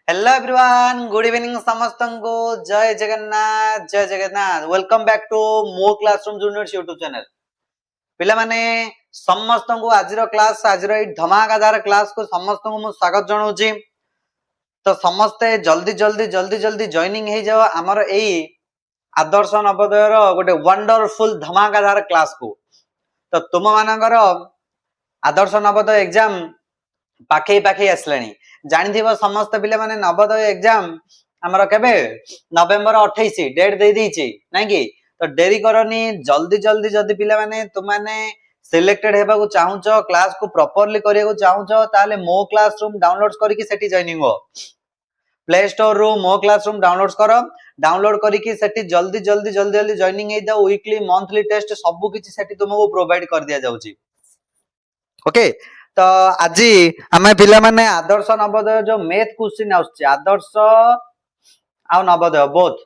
Hello everyone, good evening समस्त को जय जगन्नाथ। वेलकम बैक टू मो क्लासरूम जूनियर्स यूट्यूब चैनल। पिला माने समस्त को आज क्लास आज धमाकादार क्लास को समस्त को मु स्वागत जनाऊँ। तो समस्ते जल्दी जल्दी जल्दी जल्दी जॉइनिंग हो जाओ आमर एई आदर्श नवोदय गोटे वंडरफुल धमाकादार क्लास को। तो तुम मानकर आदर्श नवोदय एग्जाम पाखे पाखे आसलानी जानी समस्त पिले माने नवोदय एग्जाम आमर केबे नवेम्बर 28 डेट दे देछि नै कि। तो डेरी करनी जल्दी जल्दी जल्दी पिले माने तुमाने सिलेक्टेड हेबा को चाहूचो क्लास को प्रॉपर्ली करिया को चाहूचो ताले मो क्लासरूम डाउनलोड करिकि सेठी जॉइनिंग हो। प्ले स्टोर रो मो क्लासरूम डाउनलोड करो, डाउनलोड करिकि सेठी जल्दी जल्दी जल्दी जल्दी जॉइनिंग हे जाओ। वीकली मंथली टेस्ट सब किछि सेठी तुमको प्रोवाइड कर दिया जाउची। ओके, तो आज आम पिला माने आदर्श नवोदय जो मैथ क्वेश्चन आउछ आदर्श आ नवोदय बोथ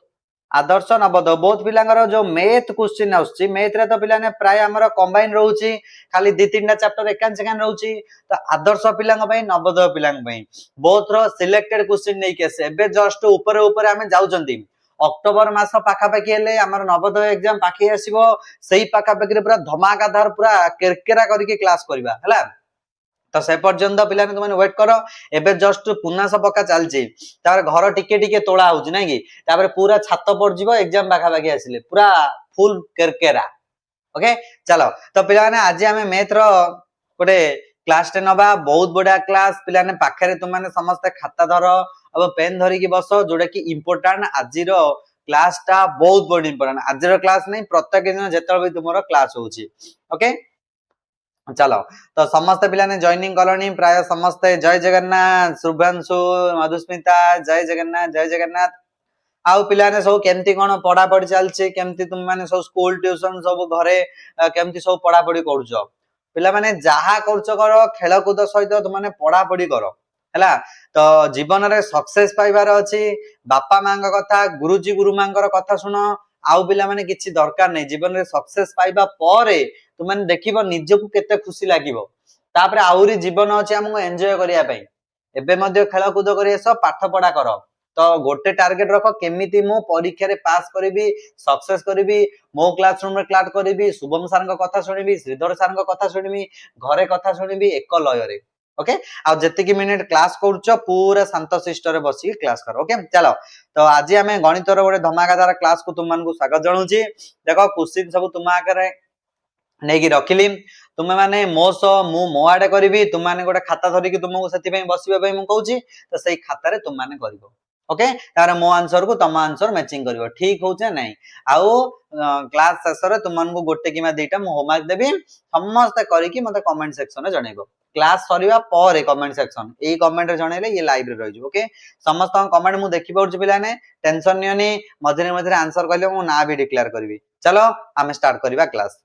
आदर्श नवोदय बोथ पिलांगर जो मैथ क्वेश्चन आउछ मैथ रे तो पिला ने प्राय हमर कंबाइन रहउची खाली 2-3टा चैप्टर एकान सेकान रहउची। तो आदर्श पिलांग पई नवोदय पिलांग पई बोथ रो सिलेक्टेड क्वेश्चन नै के से एबे जस्ट ऊपर ऊपर आमे जाउचंती। अक्टोबर मास पाखा पाखी हेले हमर नवोदय एग्जाम पाखी आसीबो, सेही पाखा पाखी रे पूरा धमाकादार पूरा केरकेरा करके क्लास करबा हला। तो से पर्यंत पिला तुम वेट कर। एबे जस्ट पुनास पक्का चलछि तार घर टिके टिके तोड़ा होउछि नै कि तापर पूरा छात पड़ जिवो एग्जाम पाखा पाखी आसिले पूरा फुल केरकेरा। ओके चलो, तो पिला ने आज हमें मैथ रो गोटे क्लास टे नबा बहुत बड़ा क्लास। पिला ने पाखरे तुम माने समस्त खाता धर अब पेन धरि की बस जोडा कि इंपोर्टेंट आज रो क्लास टा बहुत बड़ इंपोर्टेंट। आज रो क्लास नै प्रत्येक दिन जेतल भी तुमरो क्लास होउछि। ओके चलो, तो समस्त पिला ने जॉइनिंग कलोनी प्राय समस्त जय जगन्नाथ शुभांशु मधुस्मिता जय जगन्नाथ जय जगन्नाथ। आउ पिला ने सब केमती कोन पढ़ा पढ़ी चलछि केमती तुम माने सब स्कूल ट्यूशन सब घरे केमती सब पढ़ा पढ़ी करूछो। पिला माने जहा करूछो करो खेल कूद सहित तुम माने पढ़ा पढ़ी करो हैला। तो जीवन रे सक्सेस पाइबार अछि बापा मांग कथा गुरुजी गुरु मांगर कथा सुनो। आउ पिला माने किछि दरकार नै जीवन रे सक्सेस पाइबा परे तुम माने देखिबो निजको केते खुशी लागिबो। तापरे आउरी जीवन अछि हमको एन्जॉय करिया पई एबे मध्ये खेल कूद करिया सब पाठ पढ़ा करो। तो गोटे टार्गेट रखो केमिति मो परीक्षा रे पास करिवि सक्सेस करिवि मो क्लासरूम रे क्लास करिवि शुभम सर को कथा सुनिवि श्रीधर सर को कथा सुनिवि घरे कथा सुनिवि एक लय रे। ओके आ जति की मिनिट क्लास करूछो पूरा शांत शिष्ट रे बसी क्लास करो। ओके चलो, तो आज हमें गणित रो गोटे धमाकादार क्लास को तुम मानकु स्वागत जणाउची। देखो क्वेश्चन सब तुम आगे नहीं रखिली तुम्हें माने मो मु मो आडे करी तुम माने गोटे खाता धरिकी तुमको से बसवाई मुझे तो सही खातार तुम माने करिवो। ओके तार मो आंसर को तुम आंसर मैचिंग करिवो ठीक होचे नै। आउ क्लास शेष रे तुम मानकु गोटे किमा दुईटा मु होमवर्क देबी समस्त करिकी मते कमेंट सेक्शन रे जणैबो। क्लास सरीबा पर कमेंट सेक्शन ए कमेंट रे जणैले ये लाइव रे रहिजो। ओके समस्त कमेंट मु देखि पड़छ पिलाने टेंशन नियोनी मझरे मझरे आंसर कहले मु ना भी डिक्लेयर करबी। चलो आमे स्टार्ट करबा क्लास।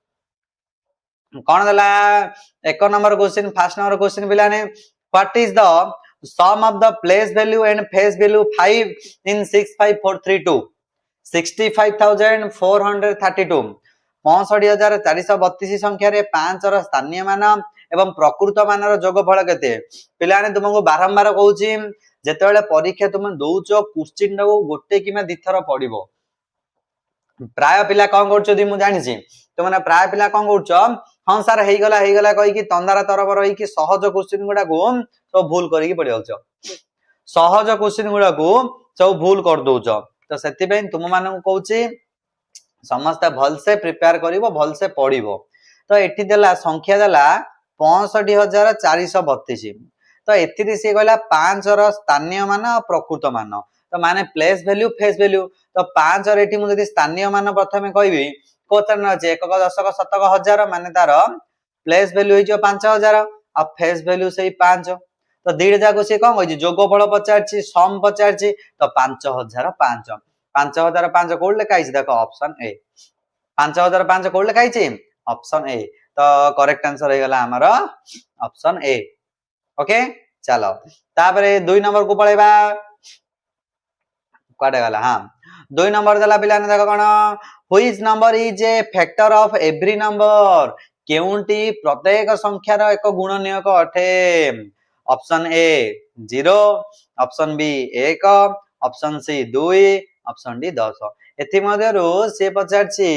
कौन दला एक number question first number question पिला ने what is the sum of the place value and face value 5 in 65432 65432 65432 संख्या रे 5 रो स्थानीय मान एवं प्रकृत मान रो जोगफल केते। पिला ने तुमको बारंबार कहूची जेतेबेले परीक्षा तुम दउचो क्वेश्चन को गोटे किमा दिथर पडिबो। प्राय पिला कौन कर मु जानी तुमने प्राय पिला कौन कर हाँ सर हो गला कहीकि तंदारा तरफ रही सहज क्वेश्चन गुड़ा को सब भूल करके पड़ जाऊच सहज क्वेश्चन गुड़ा को सब भूल कर दौच। तो से तुम मान कहूँ समस्त भलसे प्रिपेयर कर भलसे पढ़। तो ये देला संख्या देला 65,432 तो एथि सी कहला 5 रो स्थानीय मान प्रकृत मान तो माने प्लेस वैल्यू फेस वैल्यू। तो 5 और एठी मुझे स्थानीय मान प्रथमे कहबी कोतन अछि 1 दशक शतक हजार माने तार प्लेस वैल्यू हो 5000 आ फेस वैल्यू सही 5। तो दीड जाको से कोन होई जोगफल पचारछि सम पचारछि तो 5005 5005 कोड लिखाई देखो ऑप्शन ए 5005 कोड लिखाई ऑप्शन ए। तो करेक्ट आंसर हो गला हमर ऑप्शन ए। ओके चलो तापरे 2 नंबर को पळेबा काटे गला। हाँ 2 नंबर दला पिला ने देखो कोन which number is a factor of every number केउंटी प्रत्येक संख्यार एक गुणनीयक अठे। Option A 0 option B 1, option C 2, option D 10। एथि मध्यरु से पचारछि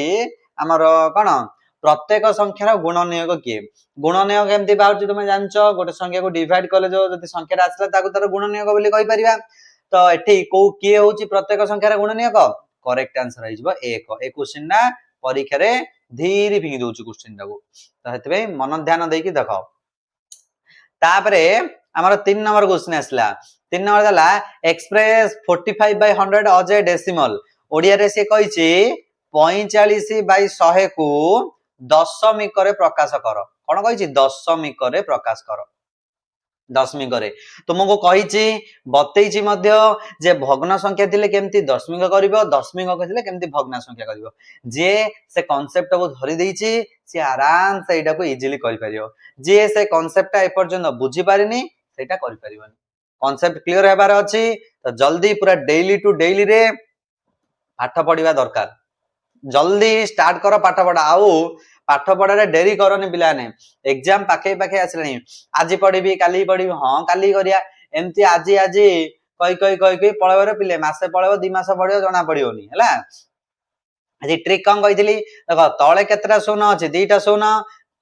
हमर कोन प्रत्येक संख्यार गुणनीयक किए गुणनीयक केमति बाउछि तुमे जानछो गोटे संख्या को डिवाइड करले जो जति संख्याटा आसला ताको तार गुणनीयक बोली कहि परिबा तो एठी को किए होछि प्रत्येक संख्यार गुणनीयक करेक्ट आंसर आइजबो 1 ए क्वेश्चन ना परीक्षा रे धीरे फिंगी दोछु क्वेश्चन टाको तो हेतबे मन ध्यान देकी देखो तापरे हमर 3 नंबर क्वेश्चन आसला 3 नंबर दला express 45/100 as a decimal Odia रे से कहिछि 45/100 को दशमिक रे प्रकाश कर कोन कहिछि दशमिक रे प्रकाश कर दशमिक रे तुमको कहिछि बतैछि मध्य जे भग्न संख्या थिले केमति दशमिक करिवो दशमिक थिले केमति भग्न संख्या करिवो जे से कांसेप्ट को धरि देछि से आराम से एटा को इजीली करि परियो जे से कांसेप्ट ए पर्यंत बुझी पारिनी सेटा करि परिबनी कांसेप्ट क्लियर हेबार अछि तो जल्दी पूरा डेली टू डेली रे पाठ पढिबा दरकार जल्दी स्टार्ट करो पाठ पढ़ा आउ पाठ पढ़ा डेरी करनी पिलाने एग्जाम पाखे पाखे आसलानी आज पढ़ी काली पढ़ी हाँ काली करिया एमती आज आज कही पळेबर पिले मासे पळेब 2 मास पढ़ियो जना पड़ियोनी हैला आज ट्रिक कौन कही देखो तले केतरा शून्य अछि दुईटा शून्य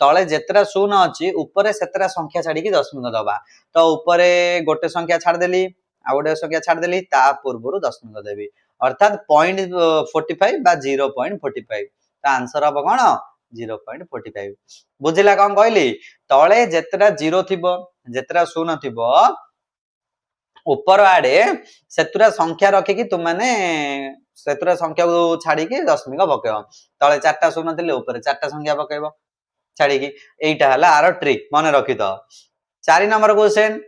तले जेतरा शून्य अछि ऊपर सेतरा संख्या छाड़ी की दशमिक दबा तो ऊपर गोटे संख्या छाड़ देली आ गोटे संख्या छाड़ देली ता पूर्वरु दशमिक देबी अर्थात 0.45 बा 0.45 ता आंसर अब कोन 0.45 बुझिला कौन कहली तले जेतरा 0 थिबो जेतरा शून्य थिबो ऊपर आड़े सेतुरा संख्या रखी कि तुम माने सेतुरा संख्या को छाड़ी की दशमिक पकेब तले 4टा शून्य थिले ऊपर 4टा संख्या पकेब छाड़ी की एटा हला आरो ट्रिक माने रखि तो 4 number question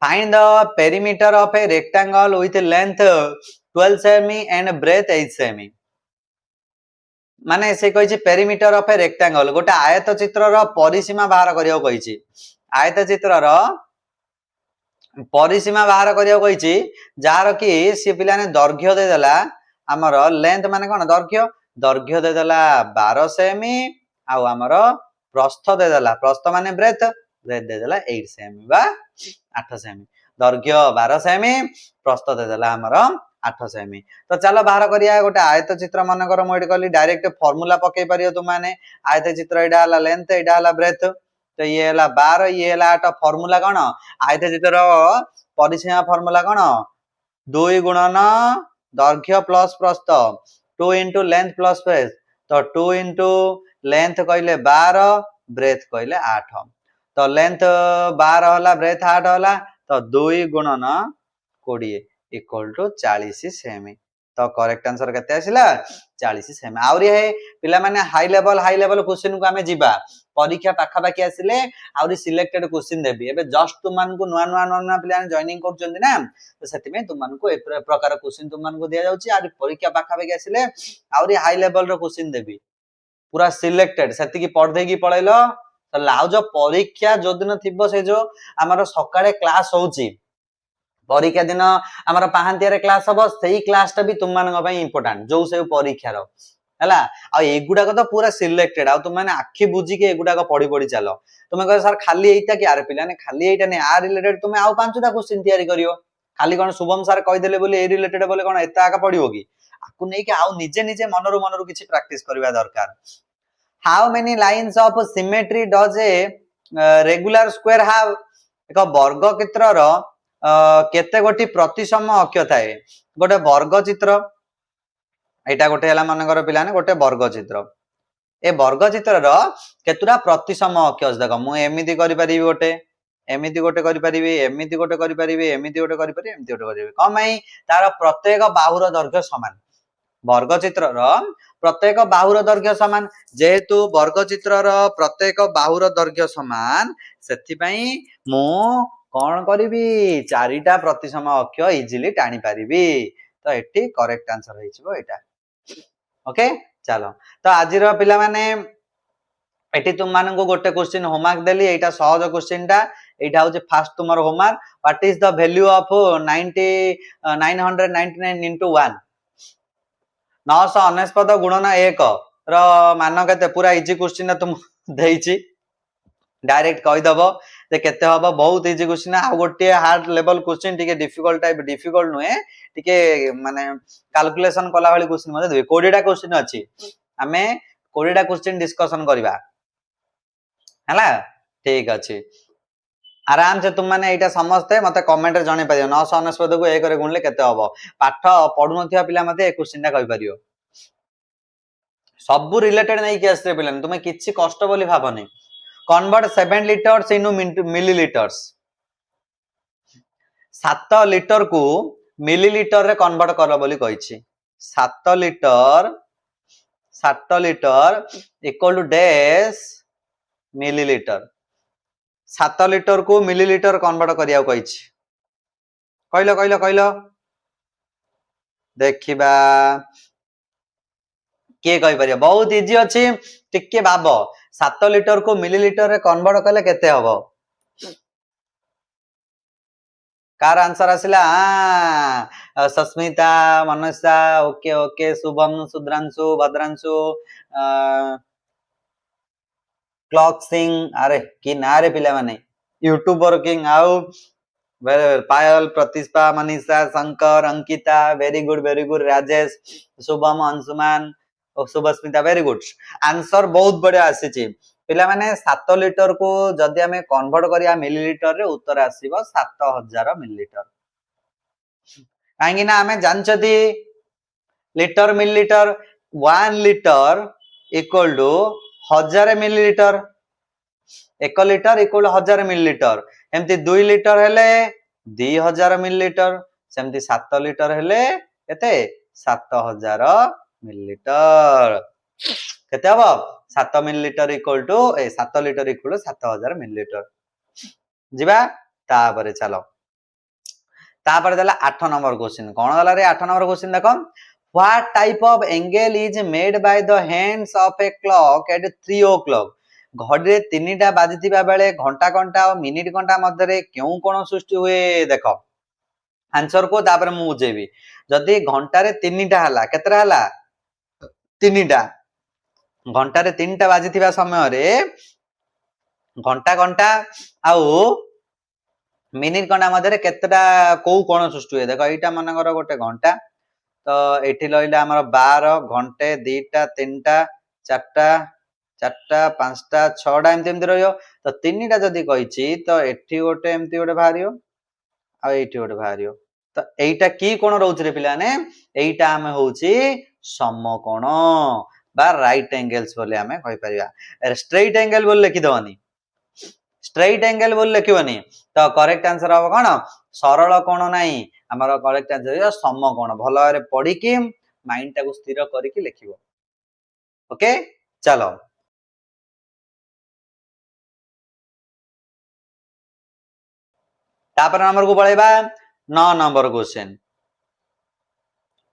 find the perimeter of a rectangle with length 12 semi and breadth 8 semi माने से कहिछि पेरीमीटर ऑफ ए रेक्टेंगल गोटे आयत चित्र रो परिसीमा बाहर करियो कहिछि आयत चित्र रो परिसीमा बाहर करियो कहिछि जार कि से पिला ने दैर्घ्य दे देला हमर लेंथ माने कोन दैर्घ्य दे देला 12 सेमी आ हमर प्रस्थ दे देला प्रस्थ माने ब्रेथ दे देला 8 सेमी बा 8 सेमी दैर्घ्य 12 सेमी प्रस्थ दे देला हमर 8 सेमी तो चलो बाहर करिया गोटे आयत चित्र मन कर मु एठी कहली डायरेक्ट फार्मूला पके परियो तुम माने आयत चित्र एडा हला लेंथ एडा हला ब्रेथ तो ये हला 12 ये हला 8 फार्मूला कोन आयत चित्र परिसीमा फार्मूला कोन 2 गुणन दैर्घ्य प्लस प्रस्थ 2 into लेंथ प्लस ब्रेथ तो 2 into लेंथ कहले 12 ब्रेथ कहले 8 तो लेंथ 12 होला ब्रेथ 8 होला तो 2 गुणन 20 इक्वल टू 40 सेमी तो करेक्ट आंसर केते आसिला 40 सेमी आउरी हे पिला माने हाई लेवल क्वेश्चन को हमें जीवा परीक्षा पाखा पाखी आसिले आउरी सिलेक्टेड क्वेश्चन देबी एबे जस्ट तुम मान को नुआ पिला जॉइनिंग करचंदी ना तो सेति में तुम मान को ए प्रकार क्वेश्चन तुम मान को दिया जाउची आउरी परीक्षा पाखा पाखी आसिले आउरी हाई लेवल रो क्वेश्चन देबी पूरा सिलेक्टेड सेति की पढ़ देकी पळैलो तो लाउ जो परीक्षा जो दिन थिबो से जो हमर सकाळे क्लास होउची परीक्षा दिन हमर पाहांतिया रे क्लास हबो सेही क्लास टा भी तुम मान पई इंपोर्टेंट जो से परीक्षा रो हला आ एगुडा को तो पूरा सिलेक्टेड आ तुम माने आखी बुझी के एगुडा को पढ़ी पढ़ी चलो तुम कह सर खाली एइता कि आरे पिला ने खाली एइता ने आ रिलेटेड तुम आउ पांचटा क्वेश्चन तैयारी करियो खाली कोन शुभम सर कहि देले बोली ए रिलेटेड बोले कोन एता आका पढ़िबो कि आकु नै कि आउ निजे निजे मनरु किछि प्रैक्टिस करबा दरकार how many lines of symmetry does a regular square have एक वर्ग चित्र रो केते गोटी प्रतिसम अक्ष थाए गोटे वर्ग चित्र एटा गोटे हला मनकर पिला ने गोटे वर्ग चित्र ए वर्ग चित्र रो केतुरा प्रतिसम अक्ष देखो मु एमिति करि परिबी गोटे एमिति गोटे करि परिबी एमिति गोटे करि परिबी एमिति गोटे करि परिबी एमिति गोटे करिबी कमाई तार प्रत्येक बाहुर दैर्घ्य समान वर्ग चित्र रो प्रत्येक बाहुर दैर्घ्य समान जेहेतु वर्ग चित्र रो प्रत्येक बाहुर दैर्घ्य समान सेथि पई मु कोन करिबी चारिटा प्रतिसम अक्ष इजीली टाणी पारिबी तो एठी करेक्ट आंसर होइछबो एटा ओके चलो तो आज रो पिला माने एठी तुम मान को गोटे क्वेश्चन होमवर्क देली एटा सहज क्वेश्चन टा एटा होचे फास्ट तुमर homework what is the value of 999 into 1 999 गुणन 1 रो मान केते पूरा इजी क्वेश्चन तुम देइची डायरेक्ट कहि दबो जे केते हबो बहुत इजी क्वेश्चन आ गोटे हार्ड लेवल क्वेश्चन टिके डिफिकल्ट टाइप डिफिकल्ट नुहे टिके माने कैलकुलेशन कला वाली क्वेश्चन मते देबे 20 टा क्वेश्चन अछि हमें 20 टा क्वेश्चन डिस्कशन करबा हला ठीक अछि आराम से तुम माने एटा समझते मते कमेंट रे जणे परियो 999 को 1 रे गुणले केते हबो पाठ पढु नथिया पिला मते ए क्वेश्चन टा कहि परियो सब रिलेटेड नै कि आस्ते पिला तुमे किछि कष्ट बोली भाबनी convert 7 litres into millilitres 7 litre को मिलीलिटर रे कन्वर्ट कर बोली कहिछि 7 litre equal to dash millilitre 7 litre को मिलीलिटर कन्वर्ट करिया कहिछि कहलो देखिबा के कहि परिया बहुत इजी अछि टिके भाबो 7 लिटर को मिलीलिटर रे कन्वर्ट कले केते हबो कार आंसर आसिला सस्मिता मनसा ओके ओके शुभम सुद्रांशु भद्रांशु क्लॉक सिंह अरे कि ना रे पिला माने यूट्यूबर किंग आउ पायल प्रतिष्ठा मनीषा शंकर अंकिता वेरी गुड राजेश शुभम अंशुमान और शुभस्मिता वेरी गुड आंसर बहुत बढ़िया आसी पिला माने 7 लिटर को जदि हमें कन्वर्ट करिया मिलीलिटर रे उत्तर आसीबो 7000 मिलीलिटर काहेकि ना हमें जानछथि litre millilitre 1 litre equal to 1000 millilitre 1 litre equal 1000 millilitre एमती 2 लिटर हेले 2000 मिलीलिटर सेमती 7 लिटर हेले केते 7000 मिलीलिटर केते हबो 7 millilitre equal to 7 litre equal to 7000 millilitre जिबा तापरे चलो तापरे देला 8 नंबर क्वेश्चन कोन गला रे 8 नंबर क्वेश्चन देखो what type of angle is made by the hands of a clock at 3 o'clock घड़ी 3टा बाजिथिबा बेले घंटा घंटा और मिनिट घंटा मध्य रे केउ कोन सृष्टि हुए देखो आंसर को तापरे मु बुझेबी जदी घंटा रे 3टा हला केतरा हला 3टा घंटा रे 3टा बाजिथिबा समय रे घंटा घंटा आउ मिनिट घंटा मध्य रे केतटा को कोन सृष्टि हुए देखो एटा मनकर गोटे घंटा तो एठी लइला हमर 12 घंटे 2टा 3टा 4टा 4टा 5टा 6टा एमती रहियो तो 3टा जदी कहिछि तो एठी गोटे एमती गोटे भारियो आ एठी गोटे भारियो तो एटा की कोन रहउछ रे पिला ने एटा हमें होउछि समकोण बा राइट एंगल्स बोले हमें कहि परिया स्ट्रेट एंगल बोल लिखि दवनी स्ट्रेट एंगल बोल लिखिबनी तो करेक्ट आंसर हो कोन सरल कोण नाही हमर करेक्ट आंसर है समकोण भलो रे पढी कि माइंड टाको स्थिर करी कि लिखिबो ओके चलो तापर नंबर को पळेबा 9 नंबर क्वेश्चन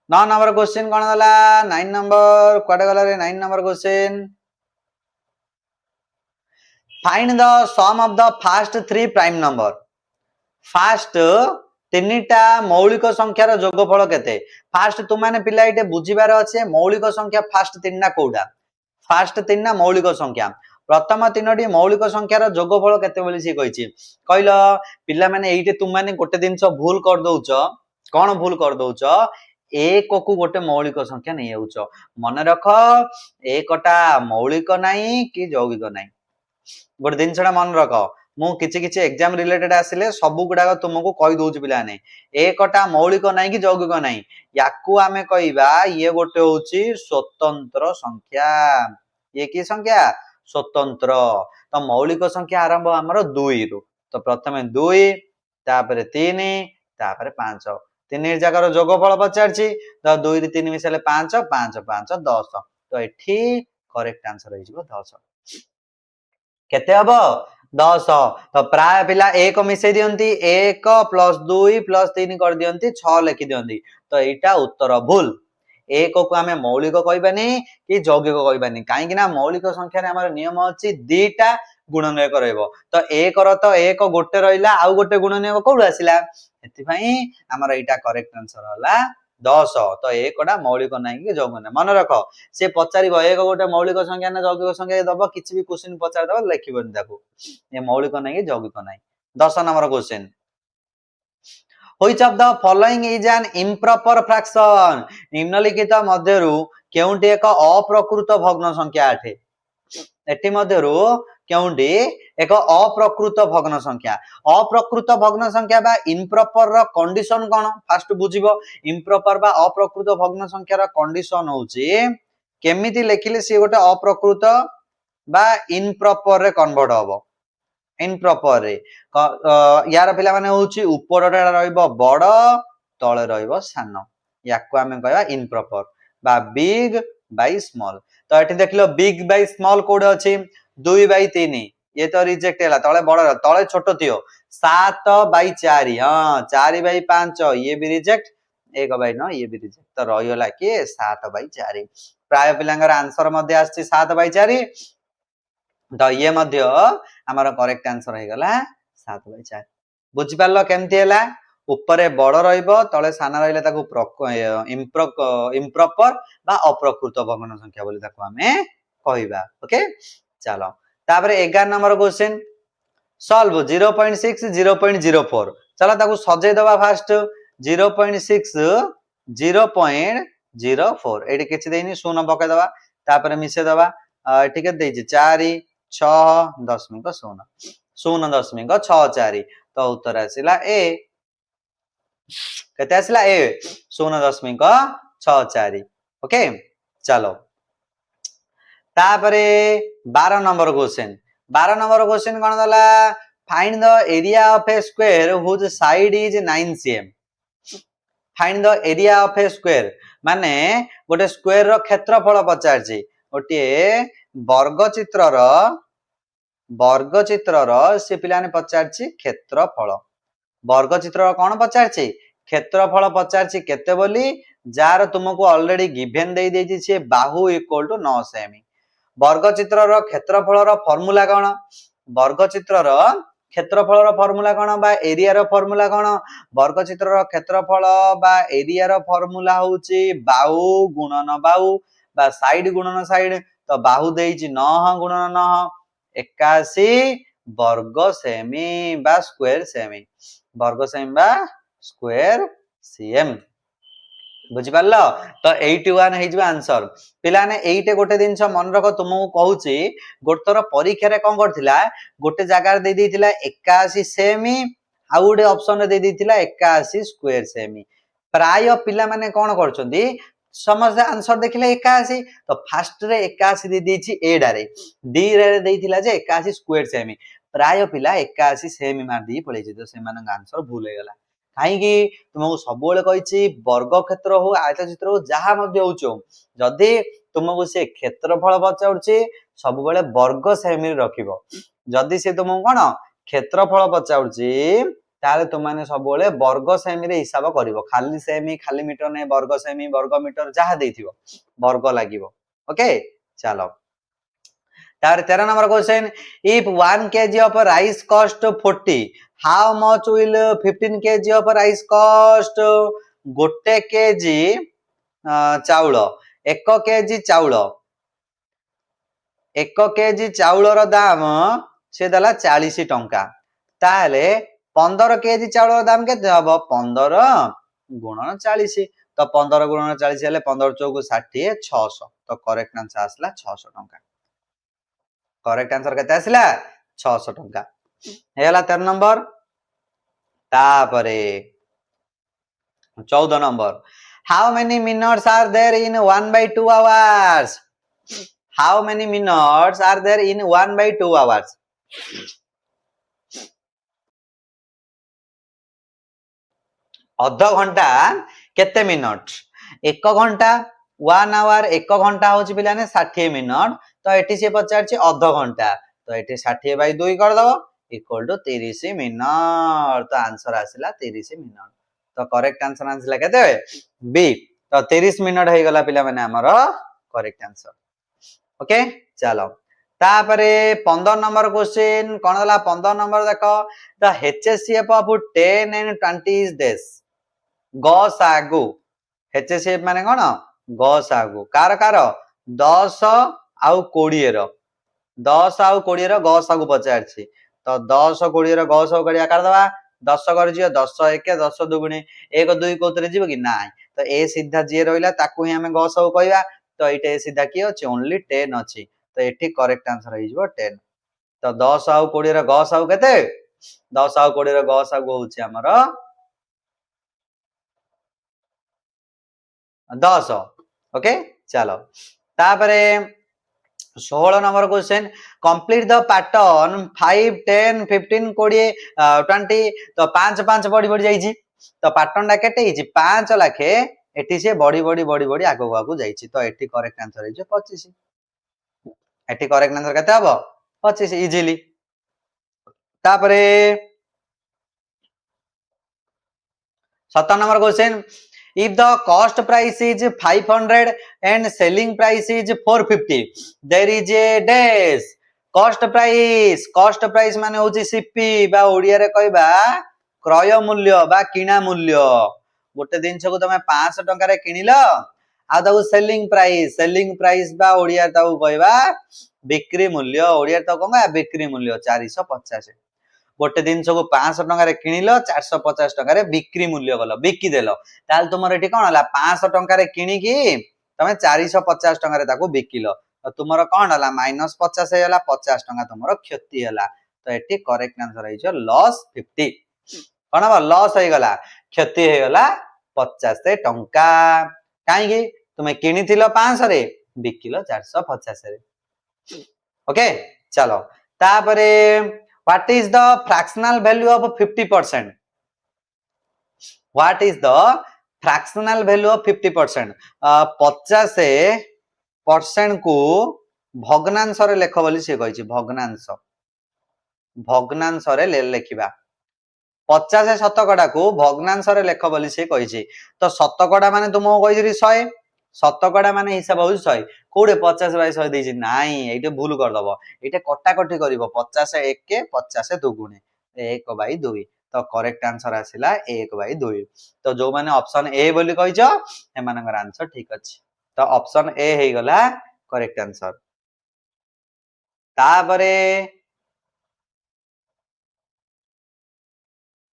9 नंबर क्वेश्चन कोन गला 9 नंबर कोडे गला रे 9 number question find the sum of the first 3 prime number first 3टा मौलिक संख्यार जोगफल केते फर्स्ट तुम माने पिला इटे बुझिबार अछि मौलिक संख्या फर्स्ट 3टा कोडा फर्स्ट 3टा मौलिक संख्या प्रथम 3टी मौलिक संख्यार जोगफल केते बोली सी कहिछि कहलो पिला माने एइटे तुम माने गोटे दिनस भूल कर दउछ कोन भूल कर दउछ एक को गोटे मौलिक संख्या नै आउछ मन रख एकटा मौलिक नाही कि यौगिक नाही गोटे दिन छडा मन रख मु किछि किछि एग्जाम रिलेटेड आसिले सब गुडा तुमको कहि दउछ पिला नै एकटा मौलिक नाही कि यौगिक नाही याकू हमें कहिबा ये गोटे होछि स्वतंत्र संख्या ये की संख्या स्वतंत्र तो मौलिक संख्या आरंभ हमर 2 रु तो प्रथमे 2 तापरे 3 तापरे 5 तीन जगार जोगफल पचारछि तो 2 रे 3 मिसले 5 5 5 10 तो एठी करेक्ट आंसर होई जिवो 10 केते हबो 10 तो प्राय पिला 1 मिसै दियंती 1 + 2 + 3 कर दियंती 6 लिखि दियंती तो एटा उत्तर भूल एक को हमें मौलिक कहबानी कि यौगिक कहबानी काहे कि ना मौलिक संख्या रे हमर नियम अछि 2टा गुणनय करैबो तो 1 रो तो 1 गोटे रहिला आ गोटे गुणनय कोड आसिला एति पई हमर एटा करेक्ट आंसर होला 10 तो एकटा मौलिक नहीं कि यौगिक नहीं मन रख से पचार एक गोटे मौलिक संख्या ना यौगिक संख्या दब किसी भी क्वेश्चन पचार दब लिखिबनि ताको ये मौलिक नहीं कि यौगिक नहीं 10 number question Which of the following is an improper fraction निम्नलिखित मध्यरु केउंटी एक अप्रकृत भग्न संख्या अटे एटी मध्यरु केउंटी एक अप्रकृत भग्न संख्या बा इम्प्रॉपर रो कंडीशन कोन फास्ट बुझिबो इम्प्रॉपर बा अप्रकृत भग्न संख्या रो कंडीशन होची केमिति लेखिले से गोटे अप्रकृत बा इम्प्रॉपर रे कन्वर्ट होबो इम्प्रॉपर रे यार पिला माने होची ऊपरटा रहइबो बड़ तळे रहइबो सान याको हमें कहबा इम्प्रॉपर बा बिग बाय स्मॉल तो एठी देखलो बिग बाय स्मॉल कोड अछि 2/3 ये तो रिजेक्ट हैला तळे बड़ तळे छोट थियो 7/4 हां 4/5 ये भी रिजेक्ट 1/9 ये भी रिजेक्ट तो रहियोला कि 7/4 प्राय पिलांगर आंसर मध्ये आछि 7/4 तो ये मध्य हमारा करेक्ट आंसर है गला 7/4 बुझि पारलो केमती हैला ऊपरे बड़ रहइबो तळे सान रहिले ताको इम्प्रॉपर बा अप्रकृत भग्न संख्या बोली ताको हमें कहिबा ओके चलो तापरे 11 नंबर क्वेश्चन सॉल्व 0.6 0.04 चलो ताको सजे दबा फास्ट 0.6 0.04 एडी किछि देइनी शून्य पके दबा तापरे मिसे दबा एठी के देइछि 4 6 दशमिक 0.64 तो उत्तर आसिला ए केते आसिला ए 0.64 ओके चलो तापरे 12 नंबर क्वेश्चन कोन दला find the area of a square whose side is 9 cm find the area of a square माने गोटे स्क्वायर रो क्षेत्रफल पचारछि गोटे वर्गचित्र से पिलाने पचारछि क्षेत्रफल वर्गचित्र कौन पचारछि क्षेत्रफल पचारछि केते बोली जार तुमको ऑलरेडी गिवन दे देछि से बाहु इक्वल टू 9 सेमी वर्गचित्र रो क्षेत्रफल रो फार्मूला कोन वर्गचित्र रो क्षेत्रफल रो फार्मूला कोन बा एरिया रो फार्मूला कोन वर्गचित्र रो क्षेत्रफल बा एरिया रो फार्मूला होछि बाहु गुणन बाहु बा साइड गुणन साइड तो बाहु देछि 9 गुणन 9 81 वर्ग सेमी बा स्क्वायर सेमी वर्ग सेमी बा स्क्वायर सीएम बुझि पारलो तो 81 हे जिबा आंसर पिला ने 8 गोटे दिन मन रख तुमको कहूची गोटे थर परीक्षा रे कोन करथिला गोटे जगह दे देथिला 81 सेमी आ गोटे ऑप्शन रे दे देथिला 81 स्क्वायर सेमी प्राय पिला माने कोन करछंदी समझ आंसर देखिले 81 तो फास्ट रे 81 दे देछि ए डारे डी रे देथिला जे 81 स्क्वायर सेमी प्राय पिला 81 सेमी मार दी पळे जे तो से मानन आंसर भूल हे गला काहे कि तुमको सबोले कहिछि वर्ग क्षेत्र हो आयतचित्र हो जहा मध्ये होचो जदी तुमको से क्षेत्रफल पचाउछि सब बेले वर्ग सेमी रखिबो जदी से तुमको कोन क्षेत्रफल पचाउछि ताले तुम माने सब बेले वर्ग सेमी रे हिसाब करिवो खाली सेमी खाली मीटर ने वर्ग सेमी वर्ग मीटर जहा देथिवो वर्ग लागिवो ओके चलो तार 13 number question if 1 kg of rice cost 40 how much will 15 kg of rice cost गोटे केजी चाउल 1 kg चाउल 1 kg चाउल रो दाम से दला 40 टंका ताले 15 kg चाउल रो दाम केते हबो 15 गुणन 40 तो 15 गुणन 40 हेले 15 चौक 60 600 तो करेक्ट आंसर आसला 600 टंका करेक्ट आंसर केते आसला 600 टंका हेला 13 नंबर तापरे 14 number how many minutes are there in 1/2 hours how many minutes are there in 1/2 hours आधा घंटा केते मिनट 1 घंटा 1 आवर 1 घंटा होची पिलाने 60 मिनट तो एठी से पचारछि आधा घंटा तो एठी 60/2 कर दबो इक्वल टू 30 मिनट तो आंसर आसिला 30 मिनट तो करेक्ट आंसर आसिला केते बी तो 30 मिनट हे गला पिला माने हमरो करेक्ट आंसर ओके चलो तापरे 15 नंबर क्वेश्चन कोन होला 15 नंबर देखो the HCF of 10 and 20 is this गो सागु HCF माने कौन गसागु कार कार 10 आउ 20 रो 10 आउ 20 रो गसागु पचारछि तो 10 20 रो गसागु करिया कर दवा 10 कर जियो 10 1 10 दुगुणी 1 2 कोतरे जीव कि नाइ तो ए सीधा जे रहिला ताकू ही हमें गसागु कहबा तो एटा ए सीधा की अछि ओनली 10 अछि तो एठी करेक्ट आंसर होई जिवो 10 तो 10 आउ 20 रो गसागु केते 10 आउ 20 रो गसागु होछि हमर 10 ओके चलो तापरे 16 number question complete the pattern 5 10 15 20 20 तो 5 5 बड़ी बड़ी जाईची तो पैटर्न टा केटे हिची 5 लाखे एठी से बड़ी बड़ी बड़ी बड़ी आगो आगो जाईची तो एठी करेक्ट आंसर हिजो 25 एठी करेक्ट आंसर केते हबो 25 इजीली तापरे 17 number question if the cost price is 500 and selling price is 450 there is a dash cost price माने होची सीपी बा ओडिया रे कहबा क्रय मूल्य बा किना मूल्य गोटे जिंस को तमे 500 टंका रे किनिलो आ ताऊ सेलिंग प्राइस बा ओडिया ताऊ कहबा बिक्री मूल्य ओडिया तो कहबा बिक्री मूल्य 450 गोटे जिनस को 500 टंका रे किनिलो 450 टंका रे बिक्री मूल्य गलो बिकी देलो ताल तुमर एठी कोन हला 500 टंका रे किनि की तमे 450 टंका रे ताको बिकिलो तो तुमर कोन हला -50 हेला 50 टंका तुमर क्षति हला तो एठी करेक्ट आंसर आइछो लॉस 50 कोन बा लॉस होई गला क्षति हे गला 50 टंका काई की तुमे किनिथिलो 500 रे बिकिलो 450 रे ओके चलो तापरे what is the fractional value of 50% what is the fractional value of 50% 50% को भग्नांश रे लेख बोली से कहिछि भग्नांश रे लेखिबा 50 शतकड़ा को भग्नांश रे लेख बोली से कहिछि तो शतकड़ा माने तुमको कहिछि 100 शतकड़ा माने हिसाब हो 100 कोडे 50 बाय 100 देछि नाही एटे भूल कर दबो एटे कटा कटी करिवो 50 1 के 50 दुगुणे 1 बाय 2 तो करेक्ट आंसर आसिला 1 बाय 2 तो जो माने ऑप्शन ए बोली कहिजो ए मानकर आंसर ठीक अछि तो ऑप्शन ए हे गला करेक्ट आंसर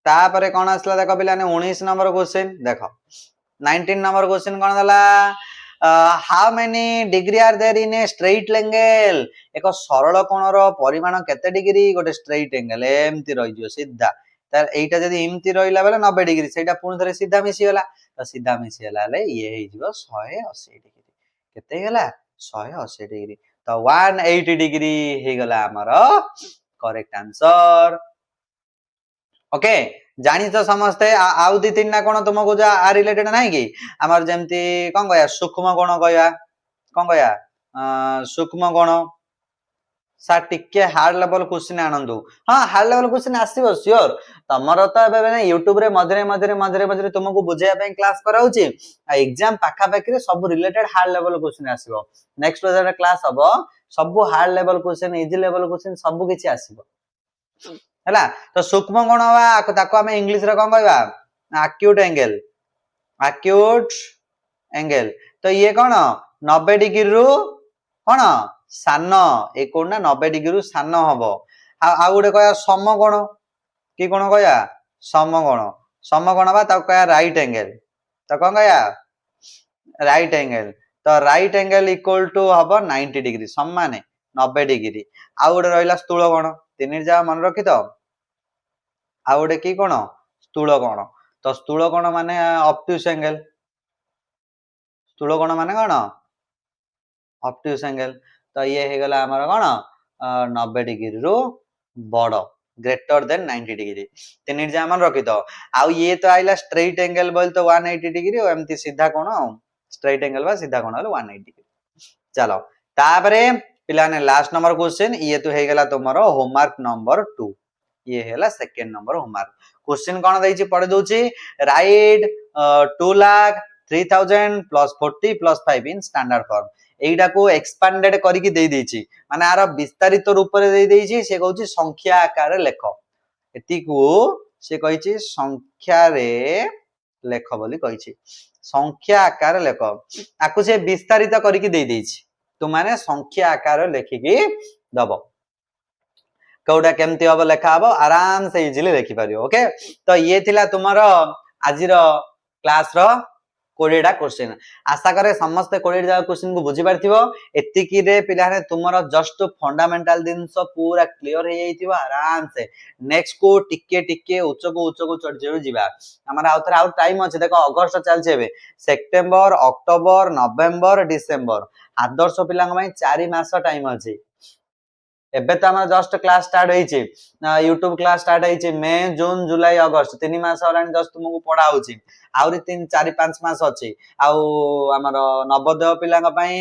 तापरे कोन आसला देखो पिलाने 19 नंबर क्वेश्चन देखो 19 नंबर क्वेश्चन कोन दला how many degree are there in a straight angle एक सरल कोणर परिमाण केते डिग्री गोटे स्ट्रेट एंगल एमती रहि जियो सीधा तार एटा जदी एमती रहिला बेले 90 डिग्री सेटा पुन थरे सीधा मिसी गला तो सीधा मिसी गला ले ये हे जिवो 180 डिग्री केते गला 180 डिग्री तो 180 डिग्री हे गला हमर करेक्ट आंसर ओके जानी तो समझते आउ दी तीन ना कोन तुमको जा आ रिलेटेड नाही कि हमर जेमती कोन कहया सूक्ष्म कोण कहया सूक्ष्म कोण सा टिके हार्ड लेवल क्वेश्चन आनंदु हां हार्ड लेवल क्वेश्चन आसीबो श्योर तमरो तो एबे ने YouTube रे मधरे तुमको बुझाया पे क्लास कराउची एग्जाम पाखा पाखी रे सब रिलेटेड हार्ड लेवल क्वेश्चन आसीबो नेक्स्ट वाला क्लास हबो सब hard level question easy level question सब किछि आसीबो हैला तो सूक्ष्म कोण बा ताको हम इंग्लिश रे कोन कहबा एक्यूट एंगल तो ये कोन 90 डिग्री रु कोन सान ए कोन 90 डिग्री रु सान हबो आ गुडे कहया समकोण की कोन कहया समकोण बा ताको कहया राइट एंगल तो कोन कहया राइट एंगल तो राइट एंगल इक्वल टू हबो 90 डिग्री समान 90 डिग्री आ गुडे रहिला स्थूल कोण तीन जा मन रखि तो आ गुडे की कोण स्थूल कोण तो स्थूल कोण माने ऑब्ट्यूज एंगल स्थूल कोण माने कोण ऑब्ट्यूज एंगल तो ये हे गला हमर कोण 90 डिग्री रु बड़ ग्रेटर देन 90 डिग्री तीन जा मन रखि तो आ ये तो आइला स्ट्रेट एंगल बोल तो 180 डिग्री और एमती सीधा कोण स्ट्रेट एंगल बा सीधा कोण 180 डिग्री चलो तापरे पिलाने लास्ट नंबर क्वेश्चन ये तो हे गला तुमरो होमवर्क नंबर 2 ये हेला सेकंड नंबर होमवर्क क्वेश्चन कोन दैछि पढे दोछि write 2 lakh 3000 plus 40 plus 5 in standard form एइडा को एक्सपांडेड करी की दे दैछि माने आरो विस्तारित रूप रे दे दैछि से कहउछि संख्या आकार लेख एति को से कहिछि संख्या रे लेख बोली कही संख्या आकार लेख आकु से विस्तारित करके दे देछि तुमाने संख्या आकार लेखिकी दब कौटा केमती हम लेखा हम आराम से इजिली लिखि पारियो ओके तो ये थिला तुमर आजिर क्लास रो 20टा क्वेश्चन आशा करे समस्त 20 जा क्वेश्चन को बुझी पारथिबो एतिकी रे पिलाने तुमर जस्ट फंडामेंटल जिंस पूरा क्लियर हो जाइथिबो आराम से नेक्स्ट को टिके टिके उच्च को चढ़ जेउ जिबा हमरा आउथर आउट टाइम अछि देखो अगस्त चल छेबे September October November December Adarsh पिलांग में 4 मास टाइम अछि एबे तो हमरा जस्ट क्लास स्टार्ट होईची यूट्यूब क्लास स्टार्ट होईची मई जून जुलाई अगस्त 3 मास होलानी जस्ट तुमको पढ़ा होची आउरी 3 4 5 मास अछि आउ हमर नवोदय पिलांग पई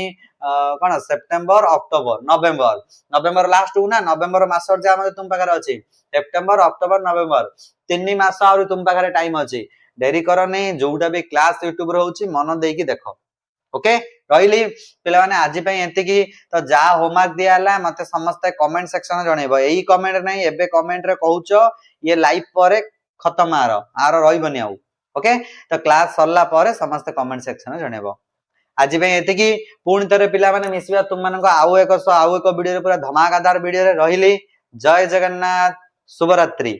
कोन सेप्टेम्बर अक्टोबर नवंबर लास्ट हु ना नवंबर मास जे हम तुम पाखर अछि सेप्टेम्बर अक्टोबर नवंबर 3 मास आउरी तुम पाखर टाइम अछि देरी करो नै जोउटा भी क्लास यूट्यूब रे होची मन देकी देखो ओके रहिली पिला माने आजि पई एति की तो जा होमवर्क दियाला मते समस्त कमेंट सेक्शन जणेबो एई कमेंट नै एबे कमेंट रे कहउचो ये लाइव परे खत्म आर रहिबनी आउ ओके तो क्लास सरला परे समस्त कमेंट सेक्शन जणेबो आजि पई एति की पूर्ण तरे पिला माने मिसिबा तुम मानको आउ एक वीडियो रे पूरा धमाकादार वीडियो रे रहिली जय जगन्नाथ शुभ रात्रि।